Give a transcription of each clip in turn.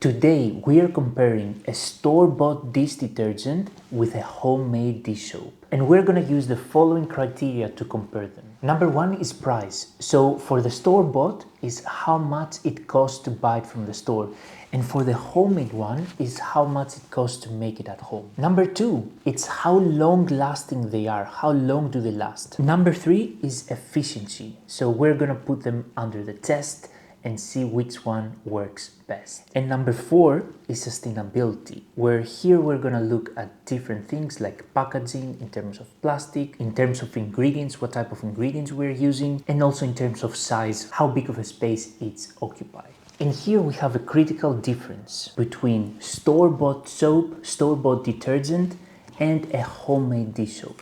Today we are comparing a store-bought dish detergent with a homemade dish soap, and we're going to use the following criteria to compare them. Number one is price. So for the store-bought is how much it costs to buy it from the store, and for the homemade one is how much it costs to make it at home. Number two, it's how long lasting they are, how long do they last. Number three is efficiency. So we're going to put them under the test and see which one works best. And number four is sustainability, where here we're gonna look at different things like packaging in terms of plastic, in terms of ingredients, what type of ingredients we're using, and also in terms of size, how big of a space it's occupied. And here we have a critical difference between store-bought soap, store-bought detergent, and a homemade dish soap.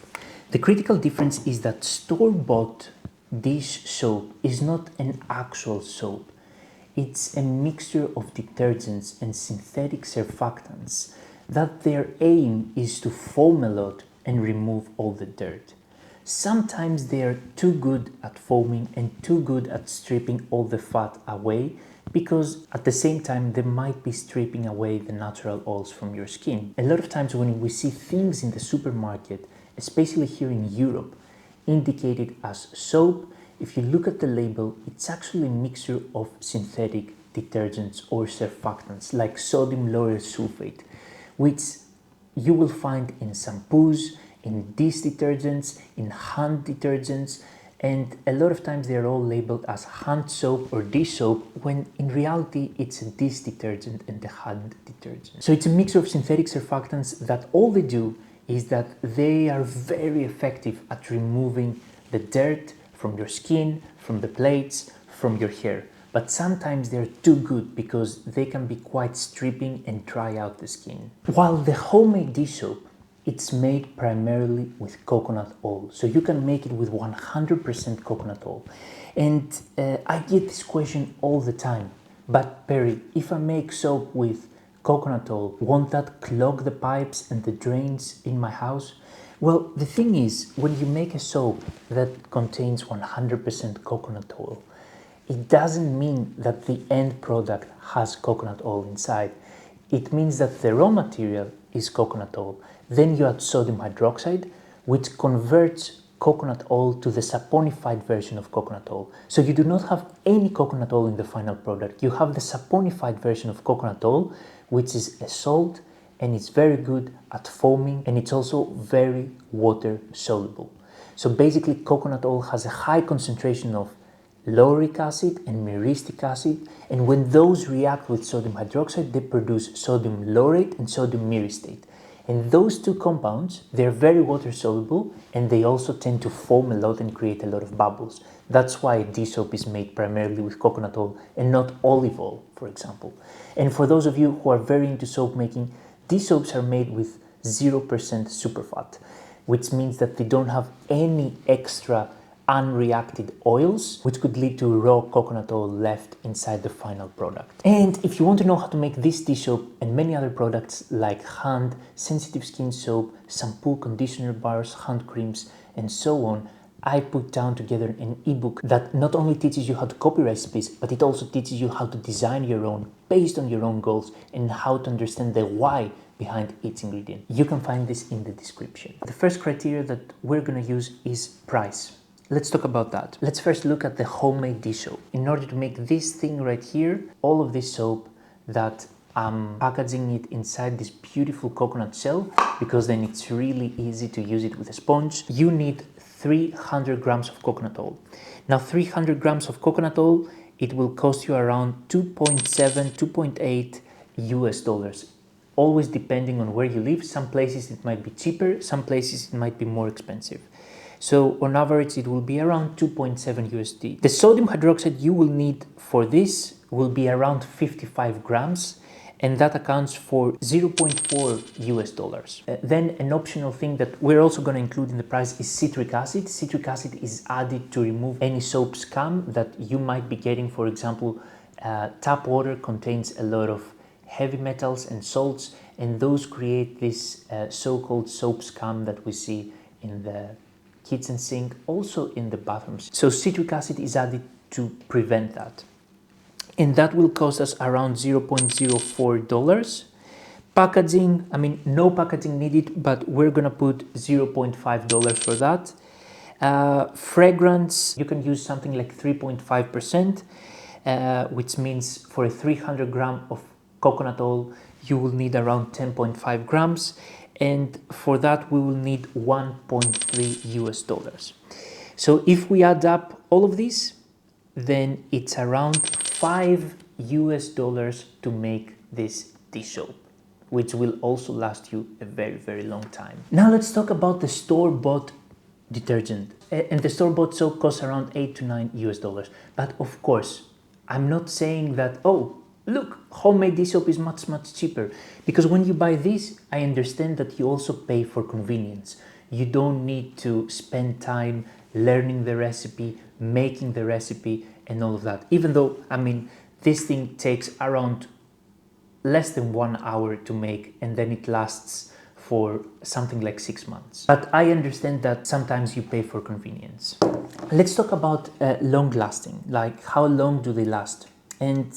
The critical difference is that store-bought dish soap is not an actual soap. It's a mixture of detergents and synthetic surfactants that their aim is to foam a lot and remove all the dirt. Sometimes they are too good at foaming and too good at stripping all the fat away, because at the same time they might be stripping away the natural oils from your skin. A lot of times when we see things in the supermarket, especially here in Europe, indicated as soap, if you look at the label, it's actually a mixture of synthetic detergents or surfactants like sodium lauryl sulfate, which you will find in shampoos, in dish detergents, in hand detergents, and a lot of times they're all labeled as hand soap or dish soap, when in reality it's a dish detergent and a hand detergent. So it's a mixture of synthetic surfactants that all they do is that they are very effective at removing the dirt from your skin, from the plates, from your hair. But sometimes they're too good because they can be quite stripping and dry out the skin. While the homemade dish soap, it's made primarily with coconut oil. So you can make it with 100% coconut oil. And I get this question all the time. But Perry, if I make soap with coconut oil, won't that clog the pipes and the drains in my house? Well, the thing is, when you make a soap that contains 100% coconut oil, it doesn't mean that the end product has coconut oil inside. It means that the raw material is coconut oil. Then you add sodium hydroxide, which converts coconut oil to the saponified version of coconut oil. So you do not have any coconut oil in the final product. You have the saponified version of coconut oil, which is a salt, and it's very good at foaming, and it's also very water soluble. So basically coconut oil has a high concentration of lauric acid and myristic acid, and when those react with sodium hydroxide, they produce sodium laurate and sodium myristate. And those two compounds, they're very water soluble, and they also tend to foam a lot and create a lot of bubbles. That's why dish soap is made primarily with coconut oil and not olive oil, for example. And for those of you who are very into soap making, dish soaps are made with 0% superfat, which means that they don't have any extra unreacted oils, which could lead to raw coconut oil left inside the final product. And if you want to know how to make this dish soap and many other products like hand, sensitive skin soap, shampoo, conditioner bars, hand creams, and so on, I put down together an ebook that not only teaches you how to copy recipes, but it also teaches you how to design your own based on your own goals and how to understand the why behind each ingredient. You can find this in the description. The first criteria that we're going to use is price. Let's talk about that. Let's first look at the homemade dish soap. In order to make this thing right here, all of this soap that I'm packaging it inside this beautiful coconut shell, because then it's really easy to use it with a sponge, you need 300 grams of coconut oil. Now 300 grams of coconut oil, it will cost you around 2.7, 2.8 US dollars. Always depending on where you live. Some places it might be cheaper, some places it might be more expensive. So on average, it will be around 2.7 USD. The sodium hydroxide you will need for this will be around 55 grams, and that accounts for 0.4 US dollars. Then an optional thing that we're also going to include in the price is citric acid. Citric acid is added to remove any soap scum that you might be getting. For example, tap water contains a lot of heavy metals and salts, and those create this so-called soap scum that we see in the kitchen sink, also in the bathrooms. So citric acid is added to prevent that. and that will cost us around $0.04. Packaging, I mean, no packaging needed, but we're gonna put $0.5 for that. Fragrance, you can use something like 3.5%, which means for a 300 gram of coconut oil, you will need around 10.5 grams. And for that, we will need $1.3. So if we add up all of these, then it's around $5 to make this dish soap, which will also last you a very, very long time. Now let's talk about the store-bought detergent. And the store-bought soap costs around $8 to $9. But of course, I'm not saying that, oh, look, homemade dish soap is much, much cheaper. Because when you buy this, I understand that you also pay for convenience. You don't need to spend time learning the recipe, making the recipe, and all of that. Even though, I mean, this thing takes around less than 1 hour to make, and then it lasts for something like 6 months. But I understand that sometimes you pay for convenience. Let's talk about long lasting, like how long do they last? And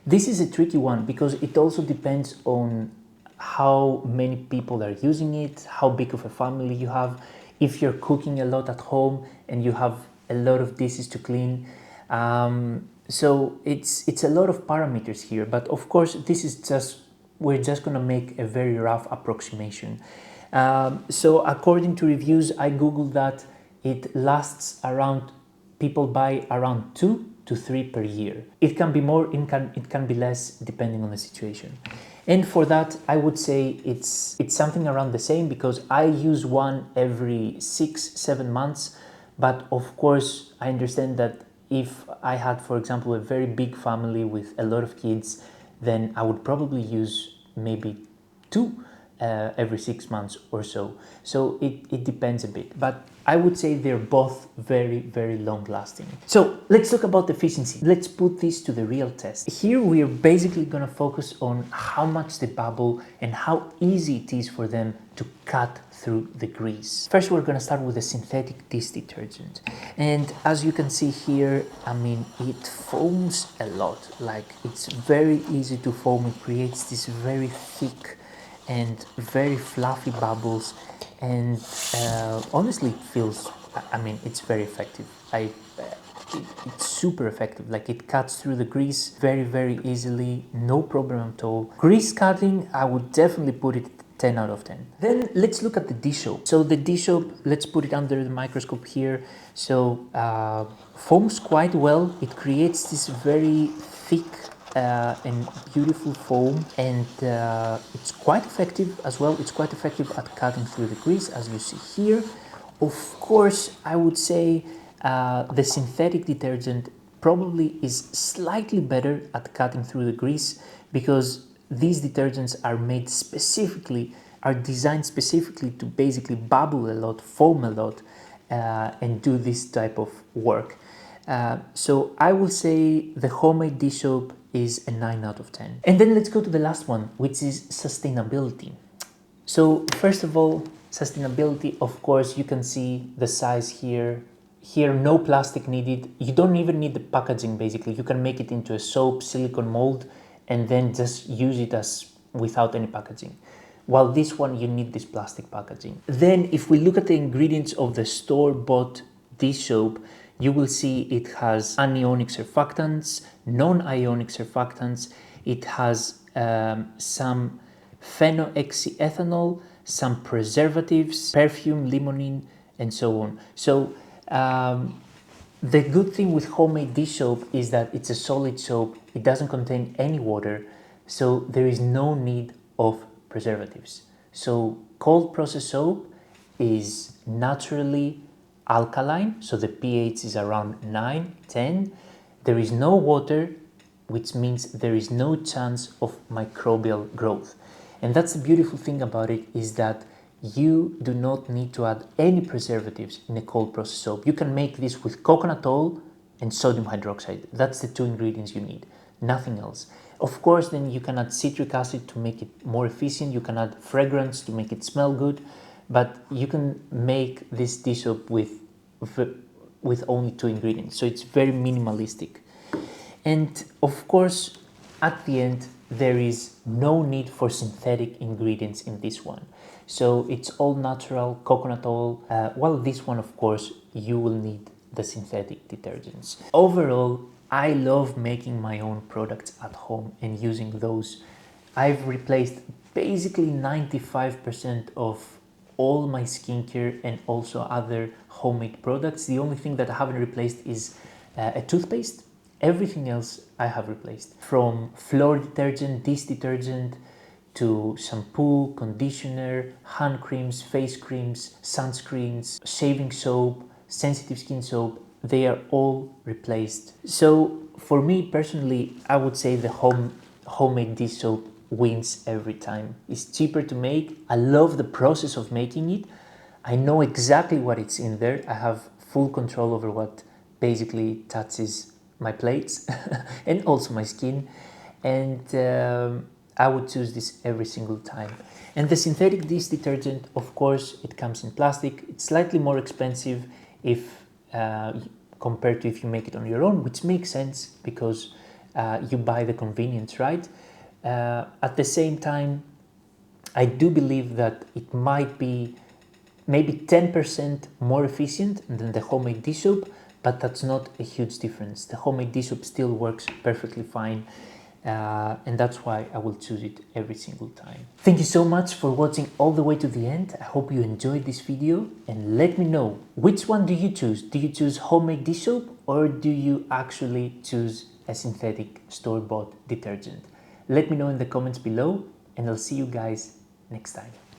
this is a tricky one because it also depends on how many people are using it, how big of a family you have, if you're cooking a lot at home and you have a lot of dishes to clean. So it's a lot of parameters here, but of course this is just, we're just gonna make a very rough approximation. So according to reviews, I googled that it lasts around, people buy around 2 to 3 per year. It can be more, it can be less depending on the situation. And for that, I would say it's something around the same because I use one every 6-7 months. But of course, I understand that if I had, for example, a very big family with a lot of kids, then I would probably use maybe 2 every 6 months or so. So it depends a bit, but I would say they're both very, very long lasting. So let's talk about efficiency. Let's put this to the real test. Here we are basically gonna focus on how much they bubble and how easy it is for them to cut through the grease. First, we're gonna start with a synthetic dish detergent. And as you can see here, I mean, it foams a lot. Like, it's very easy to foam. It creates this very thick and very fluffy bubbles, and honestly it feels, I mean, it's very effective. It's super effective. Like, it cuts through the grease very, very easily, no problem at all. Grease cutting, I would definitely put it 10 out of 10. Then let's look at the dish soap. So the dish soap, let's put it under the microscope here. So foams quite well. It creates this very thick and beautiful foam, and it's quite effective as well. It's quite effective at cutting through the grease, as you see here. Of course, I would say the synthetic detergent probably is slightly better at cutting through the grease because these detergents are made specifically, are designed specifically to basically bubble a lot, foam a lot, and do this type of work. So I will say the homemade dish soap is a 9 out of 10. And then let's go to the last one, which is sustainability. So first of all, sustainability, of course, you can see the size here. Here, no plastic needed. You don't even need the packaging, basically. You can make it into a soap, silicone mold, and then just use it as without any packaging. While this one, you need this plastic packaging. Then if we look at the ingredients of the store-bought dish soap, you will see it has anionic surfactants, non-ionic surfactants. It has some phenoxyethanol, some preservatives, perfume, limonene, and so on. So the good thing with homemade dish soap is that it's a solid soap. It doesn't contain any water, so there is no need of preservatives. So cold process soap is naturally alkaline, so the pH is around 9, 10. There is no water, which means there is no chance of microbial growth. And that's the beautiful thing about it, is that you do not need to add any preservatives in a cold process soap. You can make this with coconut oil and sodium hydroxide. That's the 2 ingredients you need, nothing else. Of course, then you can add citric acid to make it more efficient. You can add fragrance to make it smell good. But you can make this dish soap with only 2 ingredients, so it's very minimalistic. And of course, at the end, there is no need for synthetic ingredients in this one. So it's all natural coconut oil. While this one, of course, you will need the synthetic detergents. Overall, I love making my own products at home and using those. I've replaced basically 95% of all my skincare and also other homemade products. The only thing that I haven't replaced is a toothpaste. Everything else I have replaced, from floor detergent, dish detergent, to shampoo, conditioner, hand creams, face creams, sunscreens, shaving soap, sensitive skin soap. They are all replaced. So for me personally, I would say the homemade dish soap wins every time. It's cheaper to make. I love the process of making it. I know exactly what it's in there. I have full control over what basically touches my plates and also my skin, and I would choose this every single time. And the synthetic dish detergent, of course, it comes in plastic. It's slightly more expensive if compared to if you make it on your own, which makes sense because you buy the convenience, right? At the same time, I do believe that it might be maybe 10% more efficient than the homemade dish soap, but that's not a huge difference. The homemade dish soap still works perfectly fine, and that's why I will choose it every single time. Thank you so much for watching all the way to the end. I hope you enjoyed this video, and let me know, which one do you choose? Do you choose homemade dish soap, or do you actually choose a synthetic store-bought detergent? Let me know in the comments below, and I'll see you guys next time.